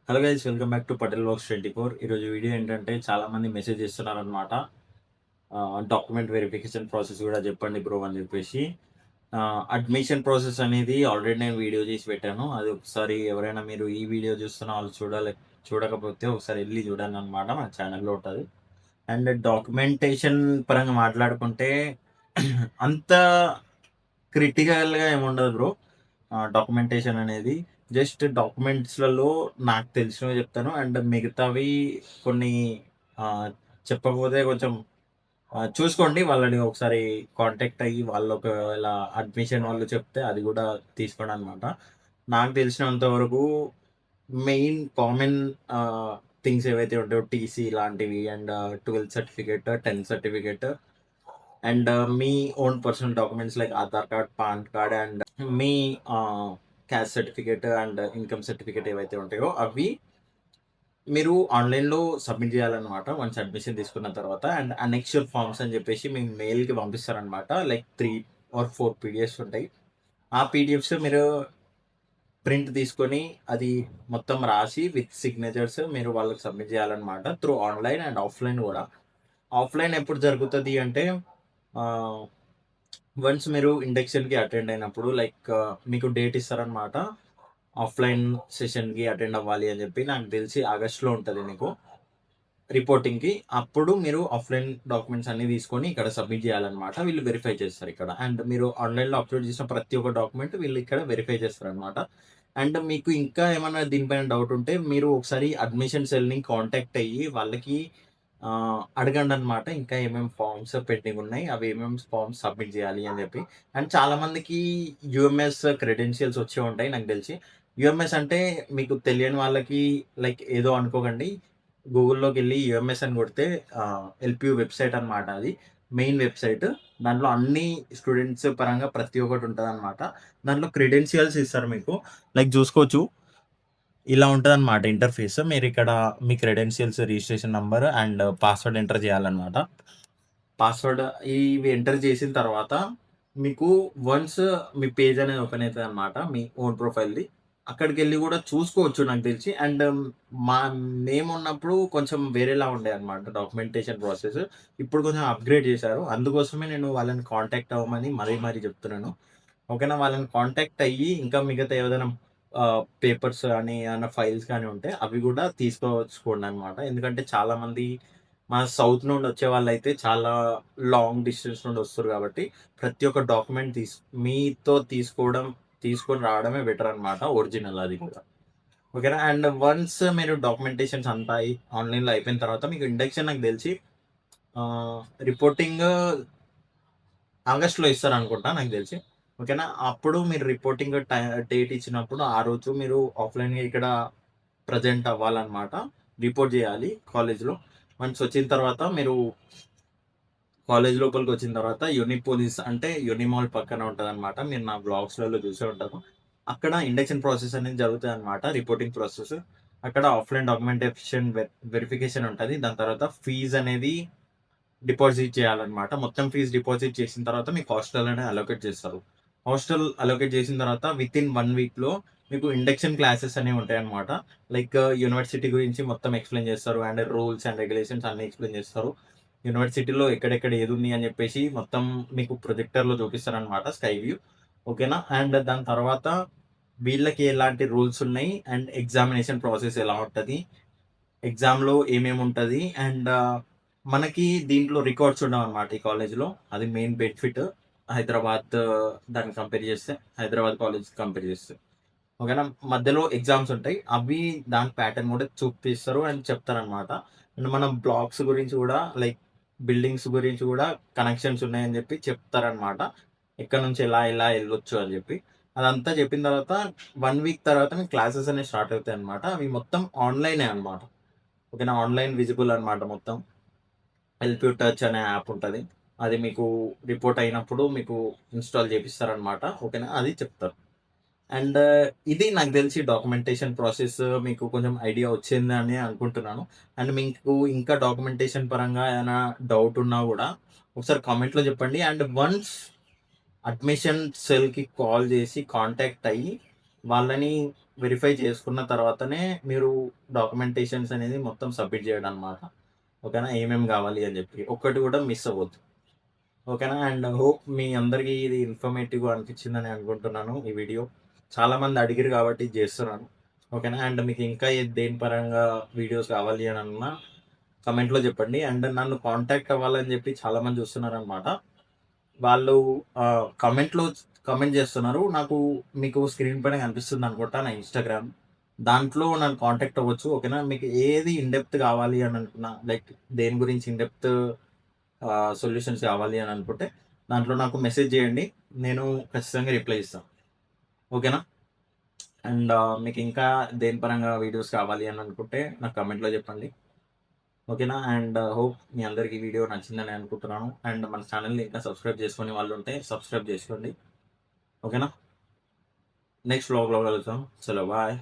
Hello guys, welcome back to Patel works 24. ఈరోజు video ఏంటంటే చాలామంది మెసేజ్ చేస్తున్నారనమాట. డాక్యుమెంట్ వెరిఫికేషన్ ప్రాసెస్ కూడా చెప్పండి బ్రో అని చెప్పేసి. అడ్మిషన్ ప్రాసెస్ అనేది ఆల్రెడీ నేను వీడియో చేసి పెట్టాను. అది ఒకసారి ఎవరైనా మీరు ఈ వీడియో చూస్తున్న వాళ్ళు చూడకపోతే ఒకసారి వెళ్ళి చూడండి అనమాట. మన ఛానల్లో ఉంటుంది. అండ్ డాక్యుమెంటేషన్ పరంగా మాట్లాడుకుంటే అంత క్రిటికల్‌గా ఏముండదు బ్రో. డాక్యుమెంటేషన్ అనేది జస్ట్ డాక్యుమెంట్స్‌లలో నాకు తెలిసినవి చెప్తాను. అండ్ మిగతావి కొన్ని ఆహ్, చెప్పకపోతే కొంచెం చూసుకోండి. వాళ్ళని ఒకసారి కాంటాక్ట్ అయ్యి వాళ్ళు ఒకవేళ అడ్మిషన్ వాళ్ళు చెప్తే అది కూడా తీసుకోండనమాట. నాకు తెలిసినంత వరకు మెయిన్ కామన్ ఆహ్, థింగ్స్ ఏవైతే ఉంటాయో టీసీ లాంటివి అండ్ 12థ్ సర్టిఫికేట్, 10థ్ certificate and me own personal documents like Aadhaar card, pan card and me caste certificate and income certificate ఏవైతే ఉంటాయో అవి మీరు ఆన్‌లైన్‌లో సబ్మిట్ చేయాలన్నమాట. వన్స్ అడ్మిషన్ తీసుకున్న తర్వాత అండ్ అనెక్స్చర్ ఫార్మ్స్ అని చెప్పేసి మీ మెయిల్‌కి పంపిస్తారన్నమాట. లైక్ 3 ఆర్ 4 పీడిఎఫ్స్ ఉంటాయి. ఆ పీడిఎఫ్స్ మీరు ప్రింట్ తీసుకొని అది మొత్తం రాసి విత్ సిగ్నేచర్స్ మీరు వాళ్ళకి సబ్మిట్ చేయాలన్నమాట. త్రూ ఆన్‌లైన్ అండ్ ఆఫ్‌లైన్ కూడా. ఆఫ్‌లైన్ ఎప్పుడు జరుగుతది అంటే ఆహ్, వన్స్ మీరు ఇండక్షన్‌కి అటెండ్ అయినప్పుడు లైక్ మీకు డేట్ ఇస్తారన్నమాట. ఆఫ్‌లైన్ సెషన్‌కి అటెండ్ అవ్వాలి అని చెప్పి. నాకు తెలిసి ఆగస్ట్‌లో ఉంటది మీకు రిపోర్టింగ్‌కి. అప్పుడు మీరు ఆఫ్‌లైన్ డాక్యుమెంట్స్ అన్నీ తీసుకొని ఇక్కడ సబ్మిట్ చేయాలన్నమాట. వీళ్ళు వెరిఫై చేస్తారు ఇక్కడ. అండ్ మీరు ఆన్‌లైన్‌లో అప్‌లోడ్ చేసిన ప్రతి ఒక్క డాక్యుమెంట్ వీళ్ళు ఇక్కడ వెరిఫై చేస్తారన్నమాట. అండ్ మీకు ఇంకా ఏమన్నా దీనిపైన డౌట్ ఉంటే మీరు ఒకసారి అడ్మిషన్ సెల్‌ని కాంటాక్ట్ అయ్యి వాళ్ళకి అడగండన్నమాట. ఇంకా ఏమేం ఫార్మ్స్ పెండింగ్ ఉన్నాయి. అవి ఏమేం ఫార్మ్స్ సబ్మిట్ చేయాలి అని చెప్పి. అండ్ చాలా మందికి యూఎంఎస్ క్రెడెన్షియల్స్ వచ్చే ఉంటాయి నాకు తెలిసి. యూఎంఎస్ అంటే మీకు తెలియని వాళ్ళకి లైక్ ఏదో అనుకోకండి. గూగుల్‌లోకెళ్ళి యూఎంఎస్ అని కొడితే ఎల్‌పియు వెబ్‌సైట్ అనమాట అది. Main website. దాంట్లో అన్ని స్టూడెంట్స్ పరంగా ప్రతి ఒక్కటి ఉంటదనమాట. దాంట్లో క్రెడెన్షియల్స్ ఇస్తారు మీకు. లైక్ చూసుకోవచ్చు. ఇలా ఉంటదనమాట ఇంటర్ఫేస్. మీరిక్కడ మీ credentials, registration number and password enter చేయాలనమాట. పాస్వర్డ్ ఇవి ఎంటర్ చేసిన తర్వాత మీకు వన్స్ మీ పేజ్ అనేది ఓపెన్ అయితదనమాట. మీ ఓన్ ప్రొఫైల్‌ది. అక్కడికెళ్ళి గూడా చూసుకోవచ్చు నాకు తెలిసి. అండ్ మా మేమున్నప్పుడు కొంచెం వేరేలా ఉండేదనమాట డాక్యుమెంటేషన్ ప్రాసెస్. ఇప్పుడు కొంచెం అప్‌గ్రేడ్ చేశారు. అందుకోసమే నేను వాళ్ళని కాంటాక్ట్ అవ్వమని మరీ మరీ చెప్తున్నాను. ఓకేనా? వాళ్ళని కాంటాక్ట్ అయ్యి ఇంకా మిగతా ఏదైనా పేపర్స్ గానీ, ఏమన్నా ఫైల్స్ గానీ ఉంటే అవి గూడా తీసుకోవచ్చుకోండనమాట. ఎందుకంటే చాలామంది మన సౌత్ నుండి వచ్చేవాళ్ళైతే చాలా లాంగ్ డిస్టెన్స్ నుండి వస్తుర్రు గాబట్టి, ప్రతి ఒక్క డాక్యుమెంట్ మీతో తీసుకొని రావడమే బెటర్ అనమాట. ఒరిజినల్ అది కూడా. ఓకేనా? అండ్ వన్స్ మీరు డాక్యుమెంటేషన్స్ అంతా ఆన్‌లైన్‌లో అయిపోయిన తర్వాత మీకు ఇండక్షన్ నాకు తెలిసి ఆహ్, రిపోర్టింగ్ ఆగస్ట్‌లో ఇస్తారనుకుంటా నాకు తెలిసి. ఓకేనా? అప్పుడు మీరు రిపోర్టింగ్ డేట్ ఇచ్చినప్పుడు ఆ రోజు మీరు ఆఫ్‌లైన్‌గా ఇక్కడ ప్రెజెంట్ అవ్వాలన్నమాట. రిపోర్ట్ జేయాలి కాలేజ్‌లో. వన్స్ వచ్చిన తర్వాత మీరు కాలేజ్ లోపలికొచ్చిన తర్వాత యూనిపోలిస్ అంటే యూనిమాల్ పక్కన ఉంటదనమాట. మీరు నా వ్లాగ్స్‌లలో చూసే ఉంటారు. అక్కడ ఇండక్షన్ ప్రాసెస్ అనేది జరుగుతదనమాట. Reporting process. అక్కడ ఆఫ్‌లైన్ డాక్యుమెంటేషన్ వెరిఫికేషన్ ఉంటది. దాని తర్వాత ఫీజ్ అనేది డిపాజిట్ చేయాలన్నమాట. మొత్తం ఫీజ్ డిపాజిట్ చేసిన తర్వాత మీకు హాస్టల్ అనేది అలోకేట్ చేస్తారు. హాస్టల్ అలోకేట్ చేసిన తర్వాత వితిన్ 1 వీక్‌లో మీకు ఇండక్షన్ క్లాసెస్ అనేవి ఉంటాయన్నమాట. లైక్ యూనివర్సిటీ గురించి మొత్తం ఎక్స్‌ప్లెయిన్ చేస్తారు. అండ్ రూల్స్ అండ్ రెగ్యులేషన్స్ అన్నీ ఎక్స్‌ప్లెయిన్ చేస్తారు. యూనివర్సిటీలో ఎక్కడెక్కడ ఏదుంది అని చెప్పేసి మొత్తం మీకు ప్రొజెక్టర్‌లో చూపిస్తారన్నమాట స్కై వ్యూ. ఓకేనా? అండ్ దాని తర్వాత వీళ్ళకి ఎలాంటి రూల్స్ ఉన్నాయి అండ్ ఎగ్జామినేషన్ ప్రాసెస్ ఎలా ఉంటది? ఎగ్జామ్‌లో ఏమేముంటది? అండ్ మనకి దీంట్లో రికార్డ్స్ ఉండవనమాట ఈ కాలేజ్‌లో. అది మెయిన్ బెనిఫిట్. హైదరాబాద్ దాన్ని కంపేర్ చేస్తే, హైదరాబాద్ కాలేజ్‌కి కంపేర్ చేస్తే. ఓకేనా? మధ్యలో ఎగ్జామ్స్ ఉంటాయి. అవి దాని ప్యాటర్న్ కూడా చూపిస్తారు అండ్ చెప్తారనమాట. అండ్ మనం బ్లాక్స్ గురించి కూడా లైక్ బిల్డింగ్స్ గురించి కూడా కనెక్షన్స్ ఉన్నాయని చెప్పి చెప్తారనమాట. ఎక్కడి నుంచి ఎలా ఎలా ఎళ్ళొచ్చు అని చెప్పి. అదంతా చెప్పిన తర్వాత 1 వీక్ తర్వాత మీకు క్లాసెస్ అనేవి స్టార్ట్ అవుతాయన్నమాట. అవి మొత్తం ఆన్‌లైనే అన్నమాట. ఓకేనా? ఆన్‌లైన్ విజిబుల్ అన్నమాట మొత్తం. ఎల్‌పి టచ్ అనే యాప్ ఉంటది. అది మీకు రిపోర్ట్ అయినప్పుడు మీకు ఇన్‌స్టాల్ చేపిస్తారనమాట. ఓకేనా? అది చెప్తారు. అండ్ ఇది నాకు తెలిసి డాక్యుమెంటేషన్ ప్రాసెస్ మీకు కొంచెం ఐడియా వచ్చిందని అనుకుంటున్నాను. అండ్ మీకు ఇంకా డాక్యుమెంటేషన్ పరంగా ఏమైనా డౌట్ ఉన్నా గూడా ఒకసారి కామెంట్‌లో చెప్పండి. అండ్ అడ్మిషన్ సెల్‌కి కాల్ చేసి కాంటాక్ట్ అయ్యి వాళ్ళని వెరిఫై చేసుకున్న తర్వాతనే మీరు డాక్యుమెంటేషన్స్ అనేది మొత్తం సబ్మిట్ చేయడం అనమాట. ఓకేనా? ఏమేమి కావాలి అని చెప్పి. ఒక్కటి కూడా మిస్ అవ్వద్దు. ఓకేనా? అండ్ హోప్ మీ అందరికీ ఇది ఇన్ఫర్మేటివ్‌గా అనిపించిందని అనుకుంటున్నాను ఈ వీడియో. చాలామంది అడిగిర్రు కాబట్టి ఇది చేస్తున్నాను. ఓకేనా? అండ్ మీకు ఇంకా దేని పరంగా వీడియోస్ కావాలి అని అన్నా కామెంట్‌లో చెప్పండి. అండ్ నన్ను కాంటాక్ట్ అవ్వాలని చెప్పి చాలామంది చూస్తున్నారనమాట. వాళ్ళు కామెంట్‌లో కామెంట్ చేస్తున్నారు. మీకు స్క్రీన్ పైన కనిపిస్తుంది అనుకుంటా నా ఇన్‌స్టాగ్రామ్. దాంట్లో నన్ను కాంటాక్ట్ అవ్వచ్చు. ఓకేనా? మీకు ఏది ఇన్ డెప్త్ కావాలి అని అనుకున్నా, లైక్ దేని గురించి ఇన్ డెప్త్ సొల్యూషన్స్ కావాలి అని అనుకుంటే దాంట్లో నాకు మెసేజ్ చేయండి. నేను ఖచ్చితంగా రిప్లై ఇస్తాను. ఓకేనా? అండ్ మీకు ఇంకా దేని పరంగా వీడియోస్ కావాలి అని అనుకుంటే నాకు కామెంట్‌లో చెప్పండి. ఓకేనా? అండ్ హోప్ మీ అందరికి ఈ వీడియో నచ్చిందని అనుకుంటున్నాను. అండ్ మన ఛానెల్‌ని ఇంకా సబ్స్క్రైబ్ చేసుకొని వాళ్ళు ఉంటే సబ్స్క్రైబ్ చేసుకోండి. ఓకేనా? నెక్స్ట్ వ్లాగ్‌లో కలుద్దాం. చలో బాయ్.